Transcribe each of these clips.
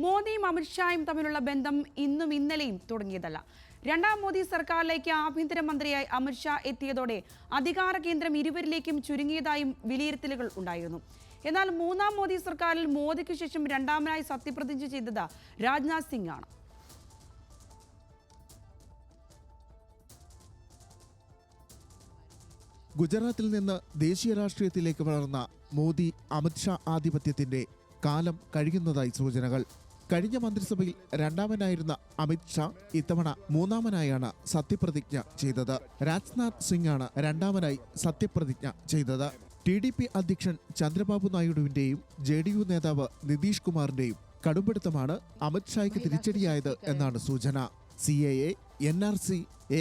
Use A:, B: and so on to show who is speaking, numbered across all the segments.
A: മോദിയും അമിത്ഷായും തമ്മിലുള്ള ബന്ധം ഇന്നും ഇന്നലെയും തുടങ്ങിയതല്ല. രണ്ടാം മോദി സർക്കാരിലേക്ക് ആഭ്യന്തരമന്ത്രിയായി അമിത്ഷാ എത്തിയതോടെ അധികാര കേന്ദ്രം ഇരുവരിലേക്കും ചുരുങ്ങിയതായും വിലയിരുത്തലുകൾ ഉണ്ടായിരുന്നു. എന്നാൽ മൂന്നാം മോദി സർക്കാരിൽ മോദിക്ക് ശേഷം രണ്ടാമനായി സത്യപ്രതിജ്ഞ ചെയ്തത് രാജ്നാഥ് സിംഗ് ആണ്.
B: ഗുജറാത്തിൽ നിന്ന് ദേശീയ രാഷ്ട്രീയത്തിലേക്ക് വളർന്ന മോദി അമിത്ഷാ ആധിപത്യത്തിന്റെ കാലം കഴിയുന്നതായി സൂചനകൾ. കഴിഞ്ഞ മന്ത്രിസഭയിൽ രണ്ടാമനായിരുന്ന അമിത്ഷാ ഇത്തവണ മൂന്നാമനായാണ് സത്യപ്രതിജ്ഞ ചെയ്തത്. രാജ്നാഥ് സിംഗ് ആണ് രണ്ടാമനായി സത്യപ്രതിജ്ഞ ചെയ്തത്. TDP അധ്യക്ഷൻ ചന്ദ്രബാബു നായിഡുവിന്റെയും JDU നേതാവ് നിതീഷ് കുമാറിന്റെയും കടുംപിടുത്തമാണ് അമിത്ഷായ്ക്ക് തിരിച്ചടിയായത് എന്നാണ് സൂചന. CAA, NRC,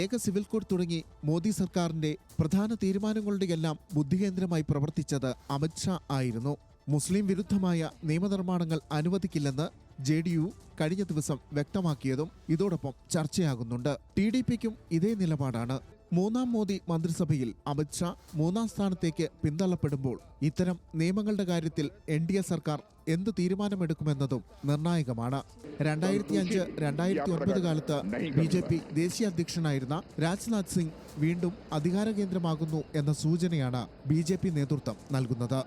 B: ഏക സിവിൽ കോഡ് തുടങ്ങി മോദി സർക്കാരിന്റെ പ്രധാന തീരുമാനങ്ങളുടെയെല്ലാം ബുദ്ധികേന്ദ്രമായി പ്രവർത്തിച്ചത് അമിത്ഷാ ആയിരുന്നു. മുസ്ലിം വിരുദ്ധമായ നിയമനിർമ്മാണങ്ങൾ അനുവദിക്കില്ലെന്ന് JDU കഴിഞ്ഞ ദിവസം വ്യക്തമാക്കിയതും ഇതോടൊപ്പം ചർച്ചയാകുന്നുണ്ട്. TDPക്കും ഇതേ നിലപാടാണ്. മൂന്നാം മോദി മന്ത്രിസഭയിൽ അമിത്ഷാ മൂന്നാം സ്ഥാനത്തേക്ക് പിന്തള്ളപ്പെടുമ്പോൾ ഇത്തരം നിയമങ്ങളുടെ കാര്യത്തിൽ NDA സർക്കാർ എന്ത് തീരുമാനമെടുക്കുമെന്നതും നിർണായകമാണ്. 2005-2009 കാലത്ത് BJP ദേശീയ അധ്യക്ഷനായിരുന്ന രാജ്നാഥ് സിംഗ് വീണ്ടും അധികാര കേന്ദ്രമാകുന്നു എന്ന സൂചനയാണ് BJP നേതൃത്വം നൽകുന്നത്.